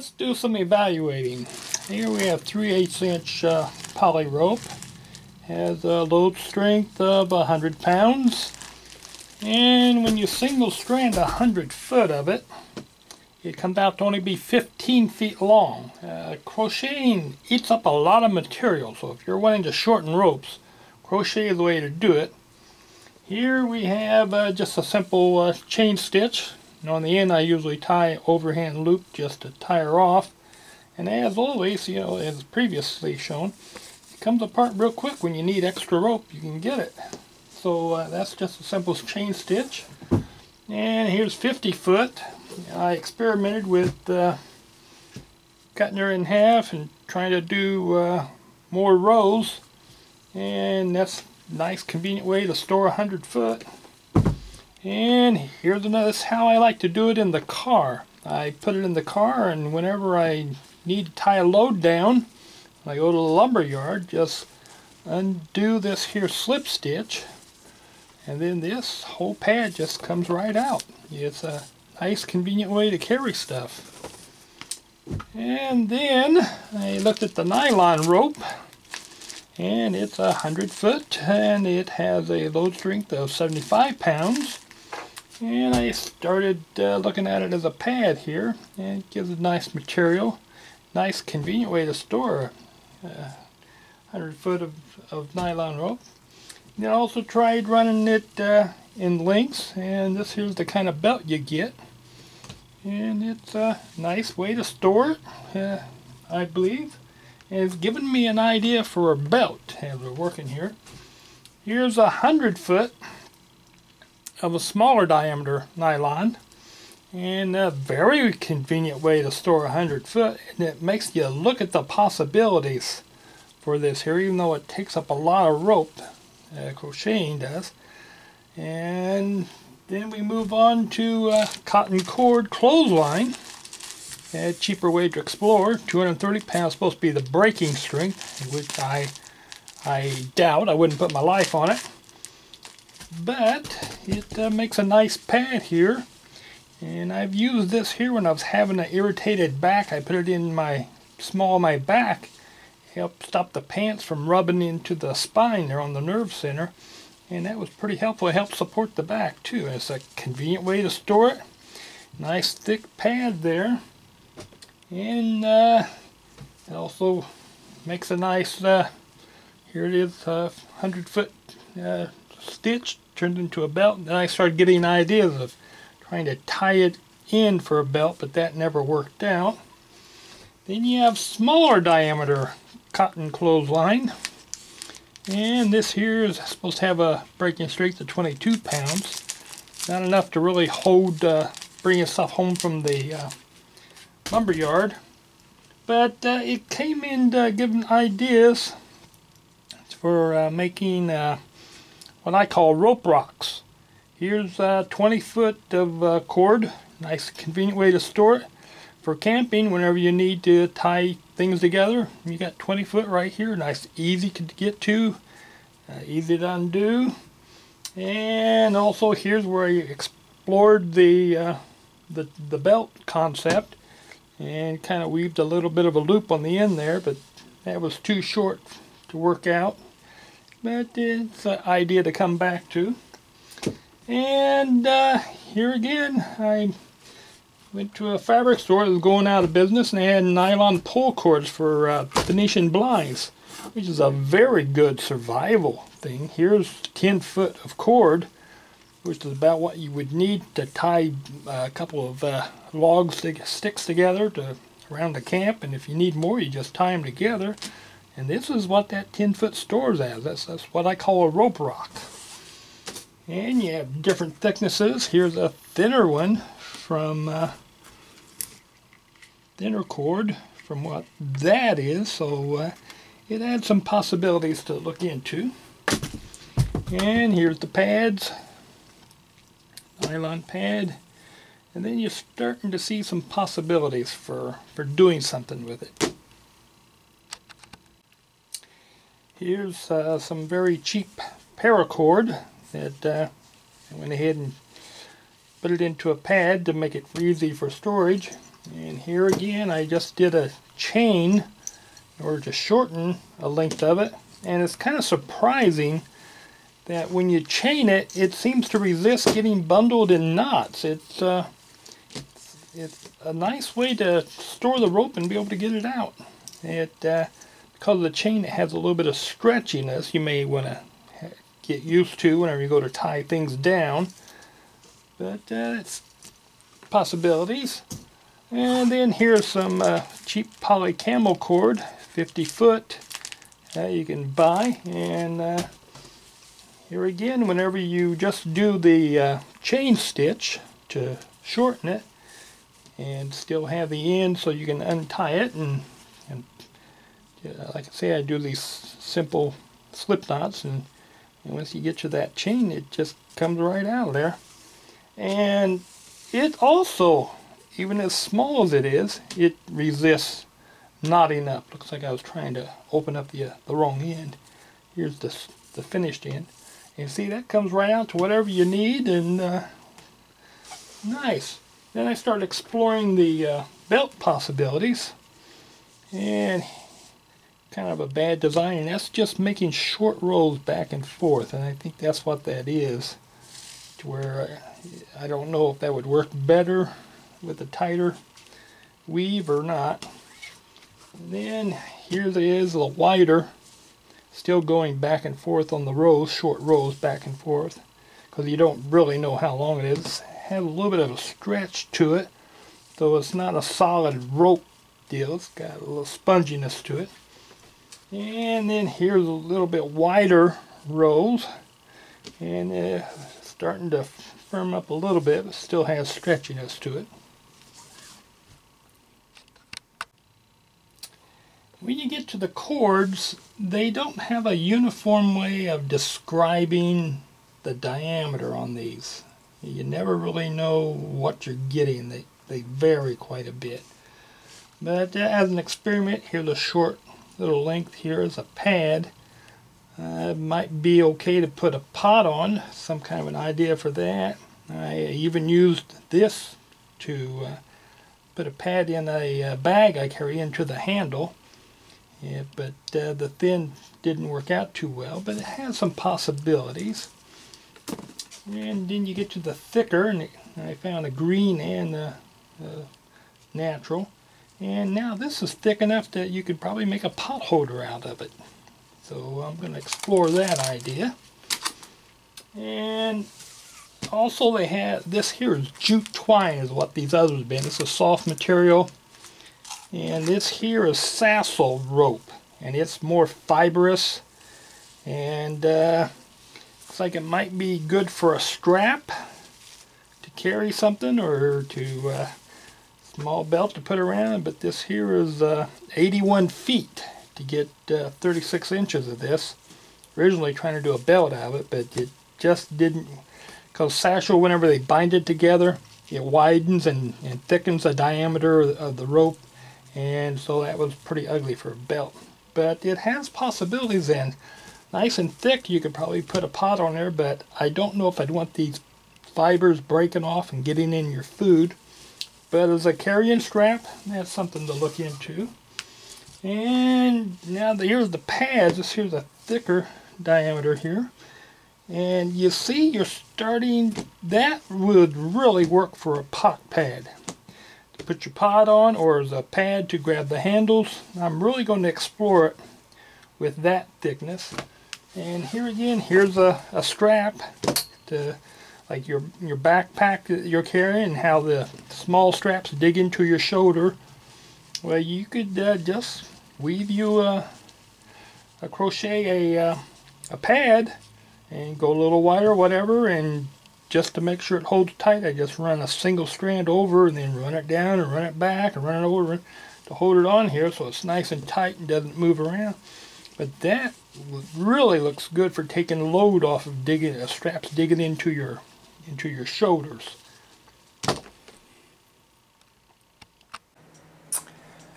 Let's do some evaluating. Here we have 3/8 inch poly rope. Has a load strength of 100 pounds. And when you single strand 100 foot of it, it comes out to only be 15 feet long. Crocheting eats up a lot of material, so if you're wanting to shorten ropes, crochet is the way to do it. Here we have just a simple chain stitch. And on the end I usually tie overhand loop just to tie her off. And as always, you know, as previously shown, it comes apart real quick. When you need extra rope, you can get it. So that's just a simple chain stitch. And here's 50 foot. I experimented with cutting her in half and trying to do more rows. And that's a nice convenient way to store 100 foot. And here's another, this is how I like to do it in the car. I put it in the car, and whenever I need to tie a load down, when I go to the lumber yard, just undo this here slip stitch, and then this whole pad just comes right out. It's a nice convenient way to carry stuff. And then I looked at the nylon rope, and it's 100 foot, and it has a load strength of 75 pounds. And I started looking at it as a pad here, and it gives a nice material, nice convenient way to store 100 foot of nylon rope. And I also tried running it in lengths, and this here's the kind of belt you get. And it's a nice way to store it, I believe. And it's given me an idea for a belt as we're working here. Here's 100 foot of a smaller diameter nylon, and a very convenient way to store 100 foot, and it makes you look at the possibilities for this here, even though it takes up a lot of rope, crocheting does. And then we move on to cotton cord clothesline, a cheaper way to explore. 230 pounds, supposed to be the breaking strength, which I doubt. I wouldn't put my life on it. But it makes a nice pad here, and I've used this here when I was having an irritated back. I put it in my small of my back, help stop the pants from rubbing into the spine there on the nerve center, and that was pretty helpful. It helps support the back too. It's a convenient way to store it. Nice thick pad there, and it also makes a nice here it is, 100 foot stitch turned into a belt. And then I started getting ideas of trying to tie it in for a belt, but that never worked out. Then you have smaller diameter cotton clothesline, and this here is supposed to have a breaking strength of 22 pounds. Not enough to really hold bringing stuff home from the lumber yard, but it came in giving ideas for making what I call rope rocks. Here's 20 foot of cord, nice convenient way to store it. For camping, whenever you need to tie things together, you got 20 foot right here, nice easy to get to, easy to undo. And also here's where I explored the belt concept and kind of weaved a little bit of a loop on the end there, but that was too short to work out. But it's an idea to come back to. And here again, I went to a fabric store that was going out of business, and they had nylon pull cords for Venetian blinds, which is a very good survival thing. Here's 10 foot of cord, which is about what you would need to tie a couple of sticks together around the camp. And if you need more, you just tie them together. And this is what that 10 foot stores as. That's what I call a rope rock. And you have different thicknesses. Here's a thinner one from thinner cord from what that is. So it adds some possibilities to look into. And here's the pads. Nylon pad. And then you're starting to see some possibilities for doing something with it. Here's some very cheap paracord that I went ahead and put it into a pad to make it easy for storage. And here again, I just did a chain in order to shorten a length of it. And it's kind of surprising that when you chain it, it seems to resist getting bundled in knots. It's a nice way to store the rope and be able to get it out. Because of the chain, it has a little bit of stretchiness you may want to get used to whenever you go to tie things down. But it's possibilities. And then here's some cheap poly camel cord, 50 foot, you can buy. And here again, whenever you just do the chain stitch to shorten it and still have the end so you can untie it, and like I say, I do these simple slip knots, and once you get to that chain, it just comes right out of there. And it also, even as small as it is, it resists knotting up. Looks like I was trying to open up the wrong end. Here's the finished end. And see, that comes right out to whatever you need, and nice. Then I started exploring the belt possibilities, and kind of a bad design, and that's just making short rows back and forth, and I think that's what that is, to where I don't know if that would work better with a tighter weave or not. And then here it is, a little wider, still going back and forth on the rows, short rows back and forth, because you don't really know how long it is. It has a little bit of a stretch to it, though it's not a solid rope deal. It's got a little sponginess to it. And then here's a little bit wider rows, and starting to firm up a little bit, but still has stretchiness to it. When you get to the cords, they don't have a uniform way of describing the diameter on these. You never really know what you're getting. They vary quite a bit. But as an experiment, here's a short little length here is a pad. Might be okay to put a pot on, some kind of an idea for that. I even used this to put a pad in a bag I carry into the handle. Yeah, but the thin didn't work out too well, but it has some possibilities. And then you get to the thicker, and I found a green and natural. And now this is thick enough that you could probably make a pot holder out of it. So I'm going to explore that idea. And also they have, this here is jute twine is what these others have been. It's a soft material. And this here is sassel rope. And it's more fibrous. And looks like it might be good for a strap to carry something, or to small belt to put around. But this here is 81 feet to get 36 inches of this. Originally trying to do a belt out of it, but it just didn't, because sassel, whenever they bind it together, it widens and thickens the diameter of the rope, and so that was pretty ugly for a belt. But it has possibilities, and nice and thick, you could probably put a pot on there, but I don't know if I'd want these fibers breaking off and getting in your food. But as a carrying strap, that's something to look into. And now here's the pads. This here's a thicker diameter here. And you see, you're starting, that would really work for a pot pad. To put your pot on, or as a pad to grab the handles. I'm really going to explore it with that thickness. And here again, here's a strap to, like your backpack that you're carrying, and how the small straps dig into your shoulder. Well, you could just weave you crochet a pad and go a little wider, whatever, and just to make sure it holds tight, I just run a single strand over and then run it down and run it back and run it over to hold it on here so it's nice and tight and doesn't move around. But that really looks good for taking load off of straps digging into your shoulders.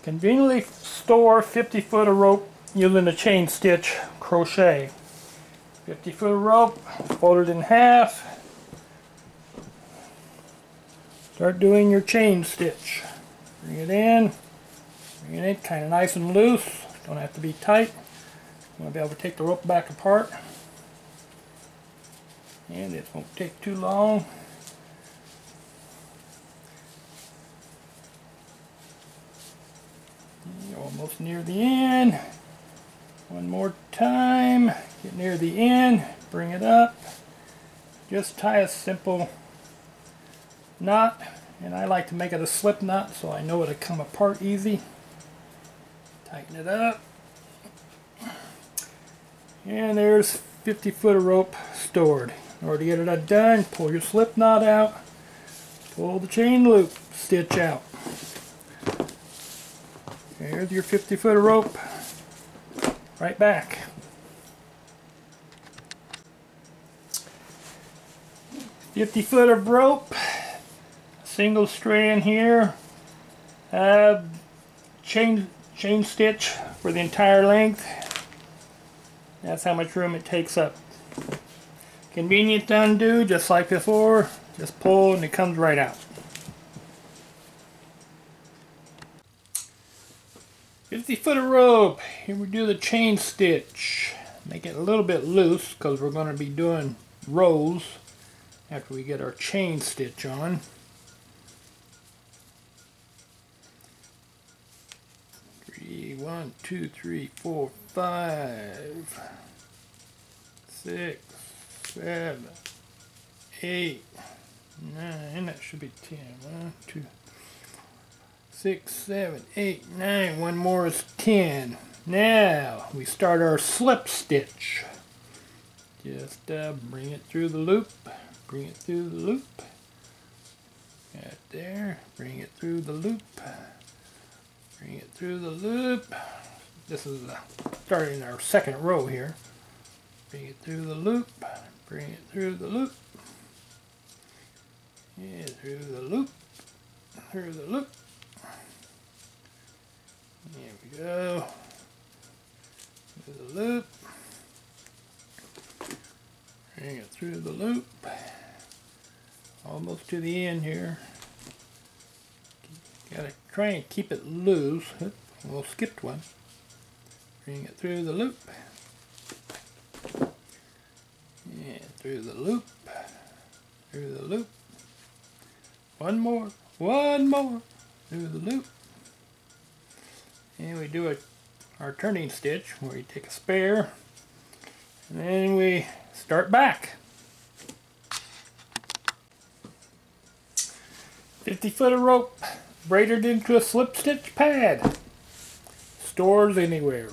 Conveniently store 50 foot of rope using a chain stitch crochet. 50 foot of rope, fold it in half. Start doing your chain stitch. Bring it in. Bring it in kind of nice and loose. Don't have to be tight. You want to be able to take the rope back apart. And it won't take too long. You're almost near the end. One more time. Get near the end. Bring it up. Just tie a simple knot. And I like to make it a slip knot so I know it'll come apart easy. Tighten it up. And there's 50 foot of rope stored. In order to get it done, pull your slip knot out, pull the chain loop stitch out. There's your 50 foot of rope right back. $50 of rope, single strand here, chain stitch for the entire length. That's how much room it takes up. Convenient to undo, just like before. Just pull and it comes right out. 50 foot of rope. Here we do the chain stitch. Make it a little bit loose because we're going to be doing rows after we get our chain stitch on. One, two, three, 4, 5, 6, 7, 8, 9, that should be 10. 1, 2, 6, 7, 8, 9. One more is 10. Now we start our slip stitch. Just bring it through the loop. Bring it through the loop. Right there. Bring it through the loop. Bring it through the loop. This is starting our second row here. Bring it through the loop. Bring it through the loop. Yeah, through the loop. Through the loop. There we go. Through the loop. Bring it through the loop. Almost to the end here. Gotta try and keep it loose. We'll skip one. Bring it through the loop. Yeah, through the loop. Through the loop. One more. One more. Through the loop. And we do our turning stitch where you take a spare. And then we start back. 50 foot of rope braided into a slip stitch pad. Stores anywhere.